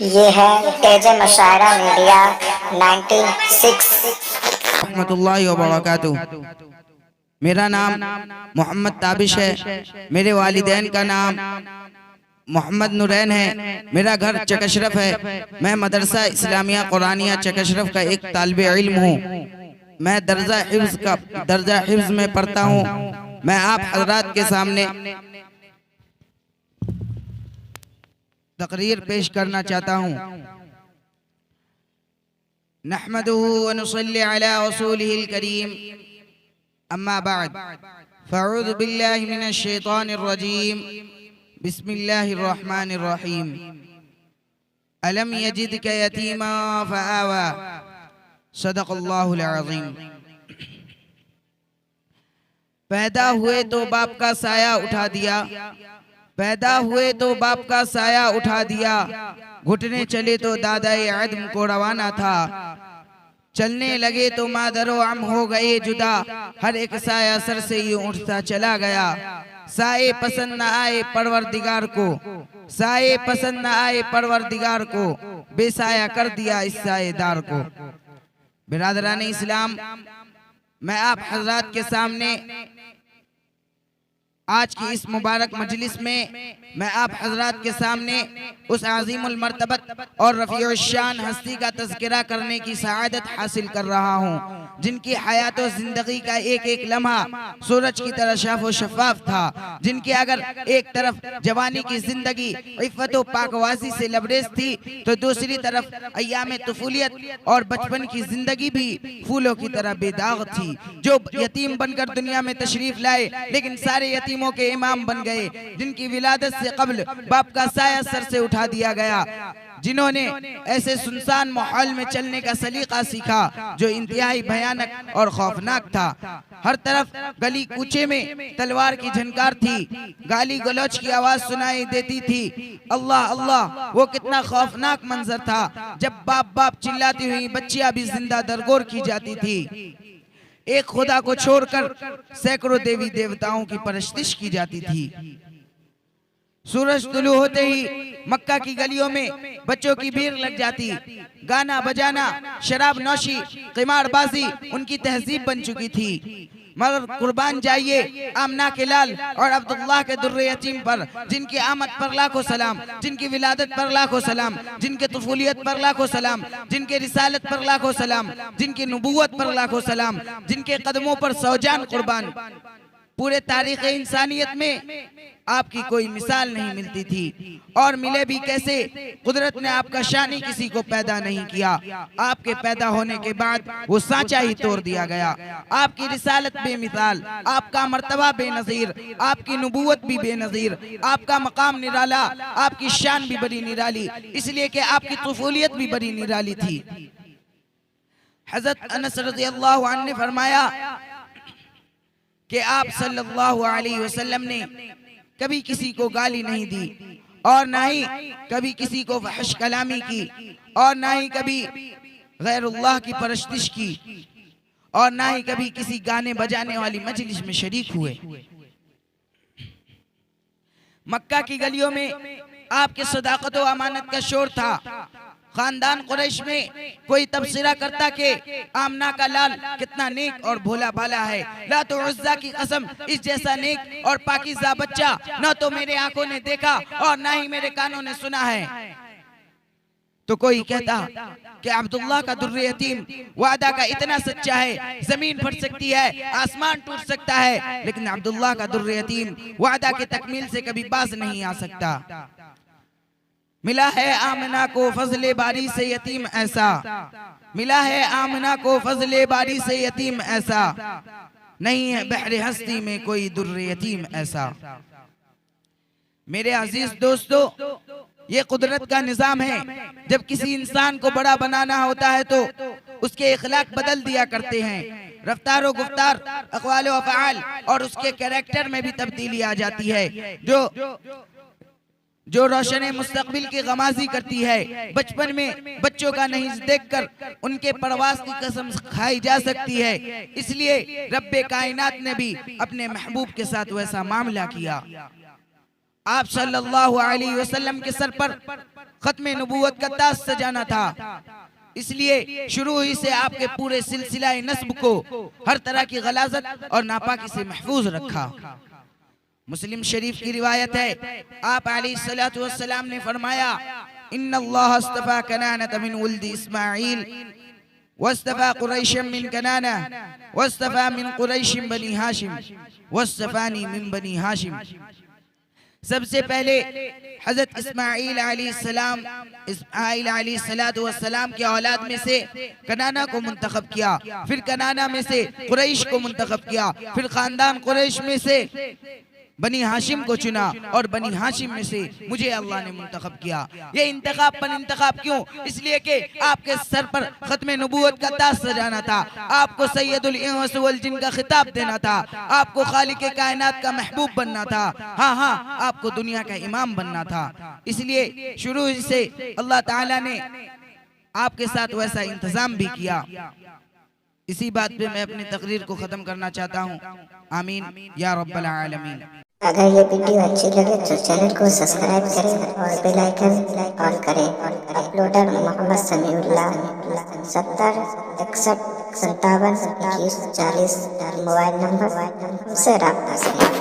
ये है तेज मशायरा मीडिया 96 रहमतुल्लाहि व बरकातुहू। मेरा नाम मोहम्मद ताबिश है। मेरे वालिदैन का नाम मोहम्मद नूरैन है। मेरा घर चकशरफ है। मैं मदरसा इस्लामिया कुरानिया चकशरफ का एक तालिब इल्म हूँ। मैं दर्जा हिफ्ज़ में पढ़ता हूँ। मैं आप हज़रात के सामने तकरीर पेश करना चाहता हूँ। नहमदुहु व नुसल्ली अला रसूलिहिल करीम, अम्मा बाद, फ़अऊज़ु बिल्लाहि मिनश शैतानिर रजीम, बिस्मिल्लाहिर रहमानिर रहीम। अलम यजिदका यतीमा फ़आवा, सदक़ल्लाहुल अज़ीम। पैदा हुए तो बाप का साया उठा दिया, पैदा हुए तो बाप का साया उठा दिया। घुटने चले तो दादाए आदम को रवाना था। चलने लगे तो मादरो अम हो गए जुदा। हर एक साया सर से यूं उठता चला गया। साए पसंद न आए परवरदिगार को, साए पसंद न आए परवरदिगार को, बेसाया कर दिया इस साएदार को। बिरादरान इस्लाम, मैं आप हजरात के सामने आज की इस मुबारक मजलिस में मैं आप हजरात के सामने उस आज़ीमुल मर्तबत और रफ़ीउल शान हस्ती का तज़किरा करने की सआदत हासिल कर रहा हूँ, जिनकी हयात और ज़िंदगी का एक एक लम्हा सूरज की तरह साफ़ और शफ़ाफ था, जिनकी अगर एक तरफ जवानी की ज़िंदगी इफ़्फ़त और पाकवाज़ी से लबरेज थी, तो दूसरी तरफ अय्याम तुफ़ूलियत और बचपन की ज़िंदगी भी फूलों की तरह बेदाग थी। जो यतीम बनकर दुनिया में तशरीफ़ लाए, लेकिन सारे यतीमों के इमाम बन गए, जिनकी विलादत से कब्ल बाप का साया सर से उठा दिया गया, जिन्होंने ऐसे सुनसान माहौल में चलने का सलीका सीखा जो इंतहाई भयानक और खौफनाक था। हर तरफ गली कूचे में तलवार की झनकार थी, गाली गलौच की आवाज सुनाई देती थी। अल्लाह अल्लाह, वो कितना खौफनाक मंजर था जब बाप बाप चिल्लाती हुई बच्चियां भी जिंदा दरगोर की जाती थी। एक खुदा को छोड़कर सैकड़ों देवी देवताओं की परस्तिश की जाती थी। सूरज तुलू होते ही मक्का की गलियों में बच्चों की भीड़ लग जाती। गाना बजाना, शराब नौशी, क़िमारबाजी उनकी तहजीब बन चुकी थी। मगर कुर्बान जाइए आमना के लाल और अब्दुल्लाह के दुर्रे यतीम पर, जिनकी आमद पर लाखों सलाम, जिनकी विलादत पर लाखों सलाम, जिनके तुफूलियत पर लाखों सलाम, जिनके रिसालत पर लाखों सलाम, जिनकी नबूवत पर लाखों सलाम, जिनके कदमों पर सौजान कुर्बान। पूरे तारीख़ इंसानियत में आपकी कोई मिसाल नहीं मिलती थी, और मिले भी कैसे। कुदरत ने आपका शानी किसी को पैदा नहीं किया। आपके पैदा होने के बाद वो सांचा ही तोड़ दिया गया। आपकी रिसालत बेमिसाल, आपका मर्तबा बेनज़ीर, आपकी नबूवत भी बेनज़ीर, आपका मकाम निराला, आपकी शान भी बड़ी निराली, इसलिए कि आपकी तुफूलियत भी बड़ी निराली थी। हज़रत अनस रज़ियल्लाहु अन्हु ने फरमाया कि आप सल्लल्लाहु अलैहि वसल्लम ने कभी किसी को गाली नहीं दी, और ना ही कभी किसी को फहश कलामी की, और ना ही कभी गैरुल्लाह की परस्तिश की, और ना ही कभी किसी गाने बजाने वाली मजलिस में शरीक हुए। मक्का की गलियों में आपके सदाकत और अमानत का शोर था। खानदान कुरैश में कोई तबसरा करता कि आमना का लाल कितना नेक और भोला भाला है। लात और उज़्ज़ा की कसम, इस जैसा नेक और पाकीज़ा बच्चा न तो मेरे आंखों ने देखा और ना ही मेरे कानों ने सुना है। तो कोई कहता कि अब्दुल्लाह का दुर्रे यतीम वादा का इतना सच्चा है, जमीन फट सकती है, आसमान टूट सकता है, लेकिन अब्दुल्लाह का दुर्रे यतीम वादा के तकमील से कभी बाज नहीं आ सकता। मिला है आमना को फजले बारी से यतीम ऐसा, मिला है आमना को फजले बारी से यतीम ऐसा, नहीं है बहरे हस्ती में कोई दुर्रे यतीम ऐसा। मेरे अजीज दोस्तों, ये कुदरत का निजाम है। जब किसी इंसान को बड़ा बनाना होता है तो उसके इखलाक बदल दिया करते हैं। रफ्तार व गुफ्तार, अक़वाल व अफ़आल और उसके कैरेक्टर में भी तब्दीली आ जाती है, जो रोशन मुस्तकबिल की गमाजी करती है। बचपन में बच्चों का नहीं देखकर उनके परवास की कसम खाई जा सकती है, इसलिए रब्बे कायनात ने भी अपने महबूब के साथ वैसा मामला किया। आप सल्लल्लाहु अलैहि वसल्लम के सर पर खत्म नबूवत का ताज सजाना था। इसलिए शुरू ही से आपके पूरे सिलसिला नस्ब को हर तरह की गलाजत और नापाकी से महफूज रखा। मुस्लिम शरीफ की रिवायत है, आप अलैहिस्सलातु वस्सलाम ने फरमाया, इन्नल्लाह अस्तफा कनाना मिन वल्दी इस्माईल वस्तफा कुरैशम मिन कनाना वस्तफा मिन कुरैशिम बनी हाशिम वस्तफानी मिन बनी हाशिम। सबसे पहले हजरत इस्माईल अलैहिस्सलाम के औलाद में से कनाना को मुंतखब किया, फिर कनाना में से कुरैश को मुंतखब किया, फिर खानदान कुरैश में से बनी हाशिम को चुना और बनी हाशिम में से मुझे अल्लाह ने मुंतखब किया। ये इंतखाब क्यों? इसलिए कि आपके सर पर खत्म नबूवत का ताज सजाना था, आपको सैयदुल इंस वल जिन का खिताब देना था, आपको खालिक कायनात का महबूब बनना था, हाँ, आपको दुनिया का इमाम बनना था। इसलिए शुरू से अल्लाह ताला ने आपके साथ वैसा इंतजाम भी किया। इसी बात पे मैं अपनी तकरीर को ख़त्म करना चाहता हूँ। आमीन या रब्बल आलमीन। अगर ये वीडियो अच्छी लगे तो चैनल को सब्सक्राइब करें और बेल आइकन ऑन करें। Uploader Mohammad Samiullah 70 61 57 21 40 mobile number से रब्ता करें।